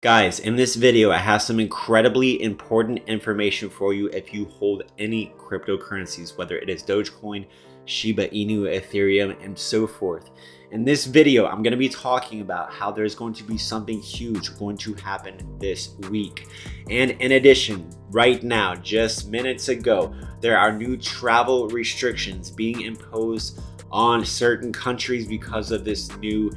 Guys, in this video, I have some incredibly important information for you if you hold any cryptocurrencies, whether it is Dogecoin, Shiba Inu, Ethereum, and so forth. In this video, I'm going to be talking about how there's going to be something huge going to happen this week. And in addition, right now, just minutes ago, there are new travel restrictions being imposed on certain countries because of this new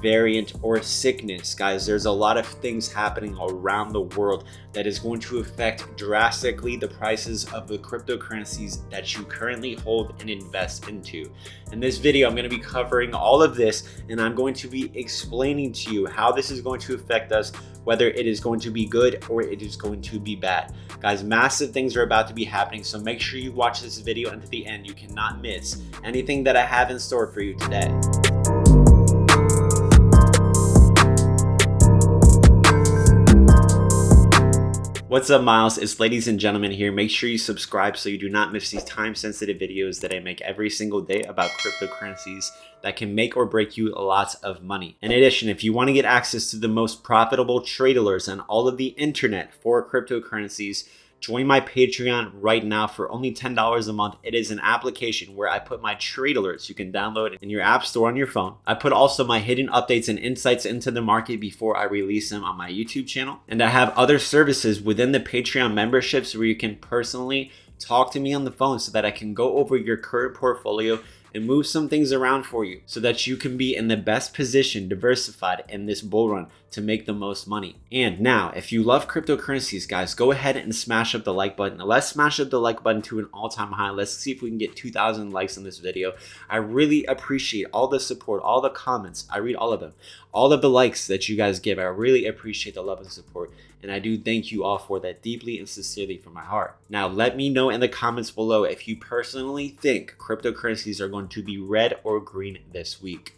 variant or sickness. Guys, there's a lot of things happening around the world that is going to affect drastically the prices of the cryptocurrencies that you currently hold and invest into. In this video, I'm going to be covering all of this, and I'm going to be explaining to you how this is going to affect us, whether it is going to be good or it is going to be bad. Guys, massive things are about to be happening, so make sure you watch this video until the end. You cannot miss anything that I have in store for you today. What's up, Miles? It's ladies and gentlemen here. Make sure you subscribe so you do not miss these time-sensitive videos that I make every single day about cryptocurrencies that can make or break you lots of money. In addition, if you want to get access to the most profitable trade alerts on all of the internet for cryptocurrencies, join my Patreon right now for only $10 a month. It is an application where I put my trade alerts. You can download it in your app store on your phone. I put also my hidden updates and insights into the market before I release them on my YouTube channel. And I have other services within the Patreon memberships where you can personally talk to me on the phone so that I can go over your current portfolio and move some things around for you so that you can be in the best position, diversified in this bull run to make the most money. And now, if you love cryptocurrencies, guys, go ahead and smash up the like button. Now, let's smash up the like button to an all-time high. Let's see if we can get 2,000 likes in this video. I really appreciate all the support, all the comments. I read all of them. All of the likes that you guys give, I really appreciate the love and support. And I do thank you all for that deeply and sincerely from my heart. Now, let me know in the comments below if you personally think cryptocurrencies are going to be red or green this week.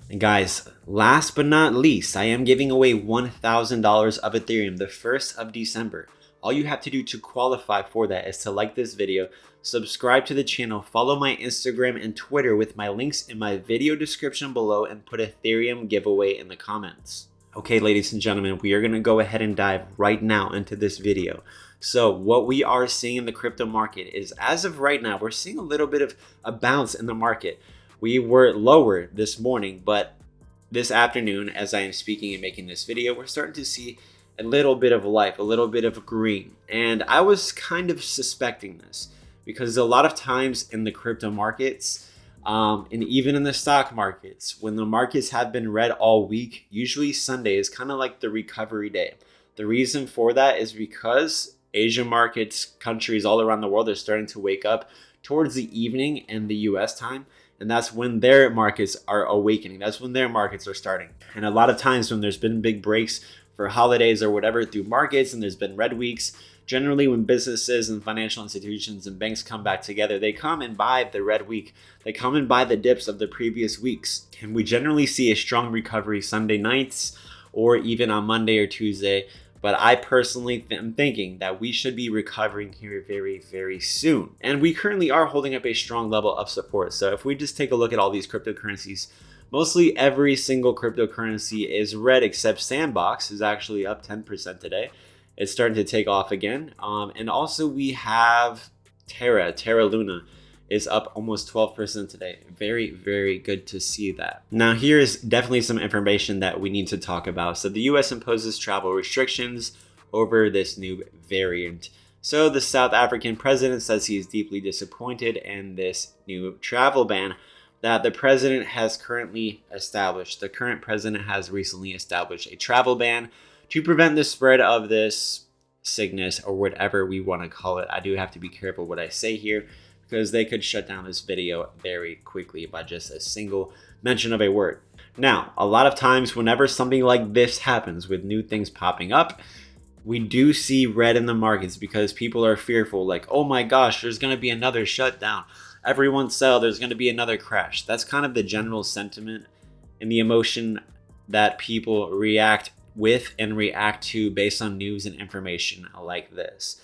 And guys, last but not least, I am giving away $1,000 of Ethereum the 1st of December. All you have to do to qualify for that is to like this video, subscribe to the channel, follow my Instagram and Twitter with my links in my video description below, and put Ethereum giveaway in the comments. Okay, ladies and gentlemen, we are going to go ahead and dive right now into this video. So what we are seeing in the crypto market is, as of right now, we're seeing a little bit of a bounce in the market. We were lower this morning, but this afternoon, as I am speaking and making this video, we're starting to see a little bit of life, a little bit of green. And I was kind of suspecting this because a lot of times in the crypto markets, and even in the stock markets, when the markets have been red all week, usually Sunday is kind of like the recovery day. The reason for that is because Asian markets, countries all around the world are starting to wake up towards the evening and the US time. And that's when their markets are awakening. That's when their markets are starting. And a lot of times when there's been big breaks for holidays or whatever through markets and there's been red weeks, generally when businesses and financial institutions and banks come back together, they come and buy the red week. They come and buy the dips of the previous weeks. And we generally see a strong recovery Sunday nights or even on Monday or Tuesday. But I personally am thinking that we should be recovering here very, very soon. And we currently are holding up a strong level of support. So if we just take a look at all these cryptocurrencies, mostly every single cryptocurrency is red except Sandbox is actually up 10% today. It's starting to take off again. And also we have Terra Luna is up almost 12% today. Very, very good to see that. Now, here is definitely some information that we need to talk about. So the US imposes travel restrictions over this new variant. So the South African president says he is deeply disappointed in this new travel ban that the president has currently established. The current president has recently established a travel ban to prevent the spread of this sickness or whatever we want to call it. I do have to be careful what I say here, because they could shut down this video very quickly by just a single mention of a word. Now, a lot of times whenever something like this happens with new things popping up, we do see red in the markets because people are fearful, like, oh my gosh, there's going to be another shutdown. Everyone sell, there's going to be another crash. That's kind of the general sentiment and the emotion that people react with and react to based on news and information like this.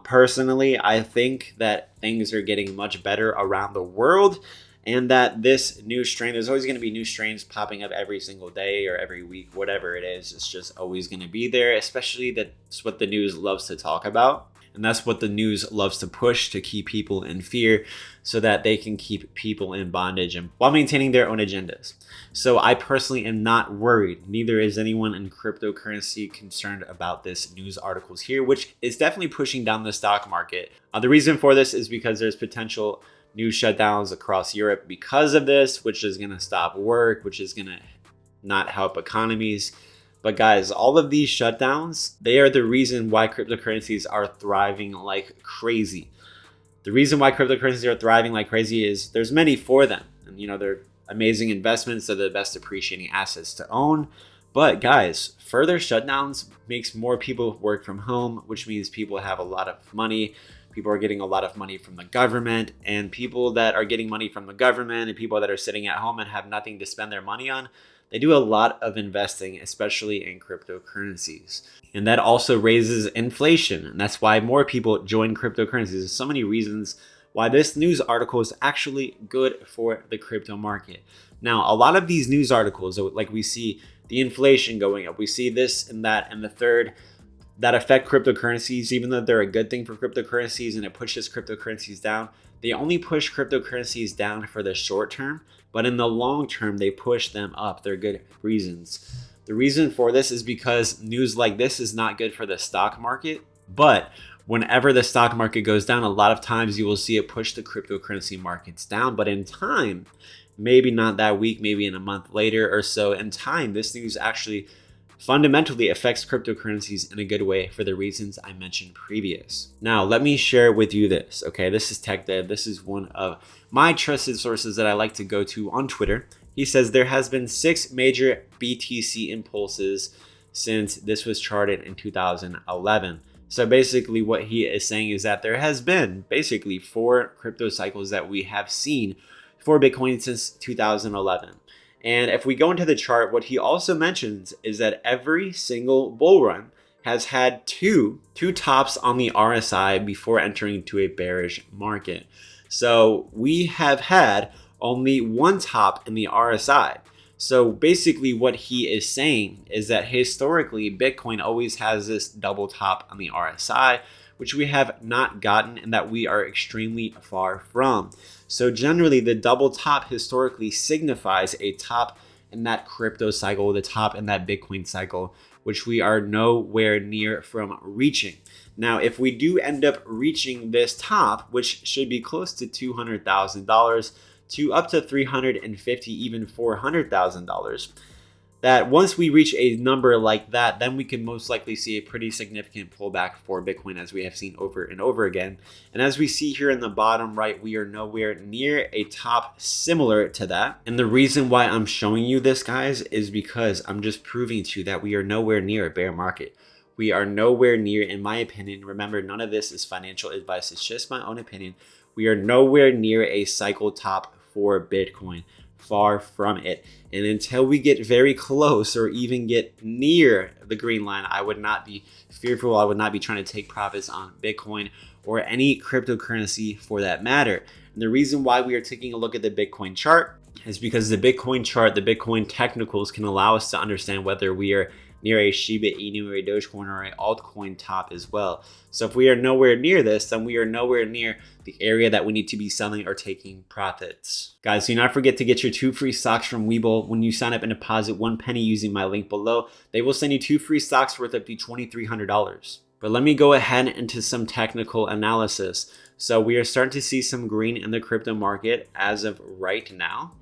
Personally, I think that things are getting much better around the world and that this new strain, there's always going to be new strains popping up every single day or every week, whatever it is. It's just always going to be there, especially that's what the news loves to talk about. And that's what the news loves to push, to keep people in fear so that they can keep people in bondage and while maintaining their own agendas. So I personally am not worried. Neither is anyone in cryptocurrency concerned about this news articles here, which is definitely pushing down the stock market. The reason for this is because there's potential new shutdowns across Europe because of this, which is going to stop work, which is going to not help economies. But guys, all of these shutdowns, they are the reason why cryptocurrencies are thriving like crazy. The reason why cryptocurrencies are thriving like crazy is there's many for them. And they're amazing investments. They're the best appreciating assets to own. But guys, further shutdowns makes more people work from home, which means people have a lot of money. People are getting a lot of money from the government, and people that are getting money from the government and people that are sitting at home and have nothing to spend their money on, they do a lot of investing, especially in cryptocurrencies. And that also raises inflation. And that's why more people join cryptocurrencies. There's so many reasons why this news article is actually good for the crypto market. Now, a lot of these news articles, like we see the inflation going up, we see this and that and the third, that affect cryptocurrencies, even though they're a good thing for cryptocurrencies and it pushes cryptocurrencies down. They only push cryptocurrencies down for the short term, but in the long term, they push them up. They're good reasons. The reason for this is because news like this is not good for the stock market, but whenever the stock market goes down, a lot of times you will see it push the cryptocurrency markets down. But in time, maybe not that week, maybe in a month later or so, in time, this news actually fundamentally affects cryptocurrencies in a good way for the reasons I mentioned previous. Now, let me share with you this, okay? This is TechDev. This is one of my trusted sources that I like to go to on Twitter. He says there has been 6 major BTC impulses since this was charted in 2011. So basically what he is saying is that there has been basically 4 crypto cycles that we have seen for Bitcoin since 2011. And if we go into the chart, what he also mentions is that every single bull run has had two tops on the RSI before entering into a bearish market. So we have had only one top in the RSI. So basically what he is saying is that historically Bitcoin always has this double top on the RSI, which we have not gotten and that we are extremely far from. So generally the double top historically signifies a top in that crypto cycle, the top in that Bitcoin cycle, which we are nowhere near from reaching. Now, if we do end up reaching this top, which should be close to $200,000 to up to $350,000, even $400,000, that once we reach a number like that, then we can most likely see a pretty significant pullback for Bitcoin, as we have seen over and over again. And as we see here in the bottom right, we are nowhere near a top similar to that. And the reason why I'm showing you this, guys, is because I'm just proving to you that we are nowhere near a bear market. We are nowhere near, in my opinion, remember, none of this is financial advice, it's just my own opinion. We are nowhere near a cycle top for Bitcoin. Far from it. And until we get very close or even get near the green line, I would not be fearful. I would not be trying to take profits on Bitcoin or any cryptocurrency for that matter. And the reason why we are taking a look at the Bitcoin chart is because the Bitcoin chart, the Bitcoin technicals can allow us to understand whether we are near a Shiba Inu or a Dogecoin or a altcoin top as well. So if we are nowhere near this, then we are nowhere near the area that we need to be selling or taking profits. Guys, do not forget to get your 2 free stocks from WEBULL. When you sign up and deposit 1 penny using my link below, they will send you 2 free stocks worth up to $2,300. But let me go ahead into some technical analysis. So we are starting to see some green in the crypto market as of right now.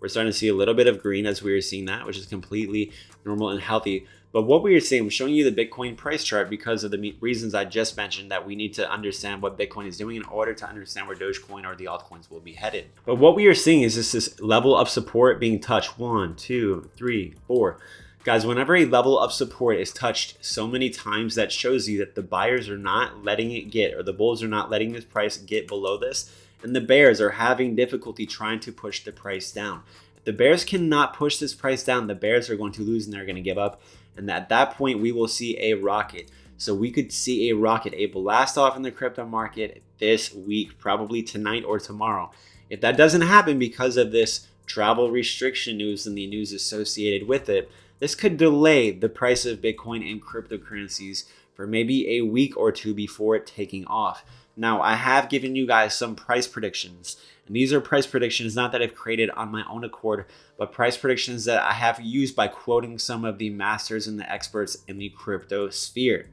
We're starting to see a little bit of green as we are seeing that, which is completely normal and healthy. But what we are seeing, I'm showing you the Bitcoin price chart because of the reasons I just mentioned, that we need to understand what Bitcoin is doing in order to understand where Dogecoin or the altcoins will be headed. But what we are seeing is just this level of support being touched. 1, 2, 3, 4. Guys, whenever a level of support is touched so many times, that shows you that the buyers are not letting it get, or the bulls are not letting this price get below this, and the bears are having difficulty trying to push the price down. If the bears cannot push this price down, the bears are going to lose and they're going to give up. And at that point, we will see a rocket. So we could see a rocket, a blast off in the crypto market this week, probably tonight or tomorrow. If that doesn't happen because of this travel restriction news and the news associated with it, this could delay the price of Bitcoin and cryptocurrencies for maybe a week or two before it taking off. Now, I have given you guys some price predictions, and these are price predictions not that I've created on my own accord, but price predictions that I have used by quoting some of the masters and the experts in the crypto sphere.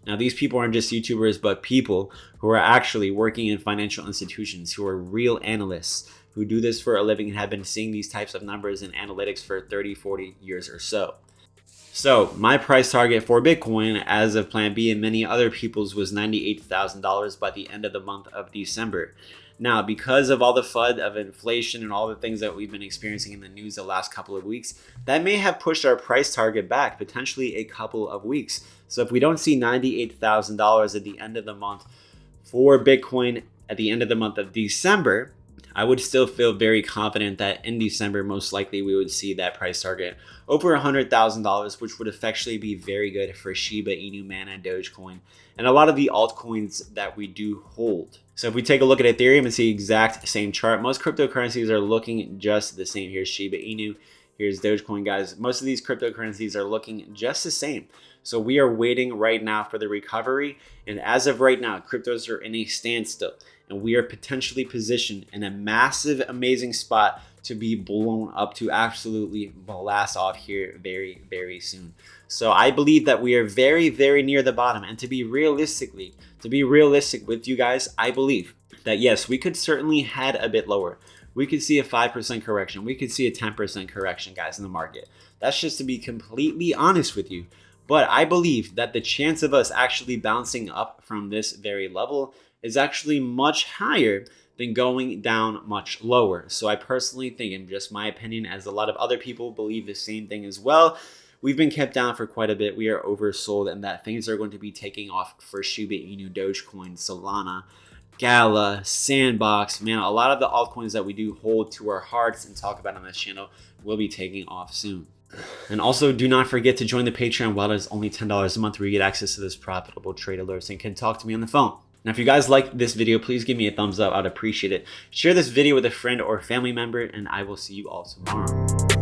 Now, these people aren't just YouTubers, but people who are actually working in financial institutions, who are real analysts, who do this for a living and have been seeing these types of numbers in analytics for 30, 40 years or so. So my price target for Bitcoin as of Plan B and many other people's was $98,000 by the end of the month of December. Now, because of all the FUD of inflation and all the things that we've been experiencing in the news the last couple of weeks, that may have pushed our price target back potentially a couple of weeks. So if we don't see $98,000 at the end of the month for Bitcoin at the end of the month of December, I would still feel very confident that in December, most likely we would see that price target over $100,000, which would effectively be very good for Shiba Inu, Mana, Dogecoin, and a lot of the altcoins that we do hold. So if we take a look at Ethereum and see the exact same chart, most cryptocurrencies are looking just the same. Here's Shiba Inu, here's Dogecoin, guys. Most of these cryptocurrencies are looking just the same. So we are waiting right now for the recovery. And as of right now, cryptos are in a standstill. And we are potentially positioned in a massive, amazing spot to be blown up, to absolutely blast off here very, very soon. So I believe that we are very, very near the bottom. And to be realistic with you guys, I believe that yes, we could certainly head a bit lower. We could see a 5% correction. We could see a 10% correction, guys, in the market. That's just to be completely honest with you. But I believe that the chance of us actually bouncing up from this very level is actually much higher than going down much lower. So I personally think, in just my opinion, as a lot of other people believe the same thing as well, we've been kept down for quite a bit. We are oversold, and that things are going to be taking off for Shiba Inu, Dogecoin, Solana, Gala, Sandbox. Man, a lot of the altcoins that we do hold to our hearts and talk about on this channel will be taking off soon. And also, do not forget to join the Patreon wallet. It's only $10 a month where you get access to this profitable trade alerts and can talk to me on the phone. Now, if you guys like this video, please give me a thumbs up. I'd appreciate it. Share this video with a friend or family member, and I will see you all tomorrow.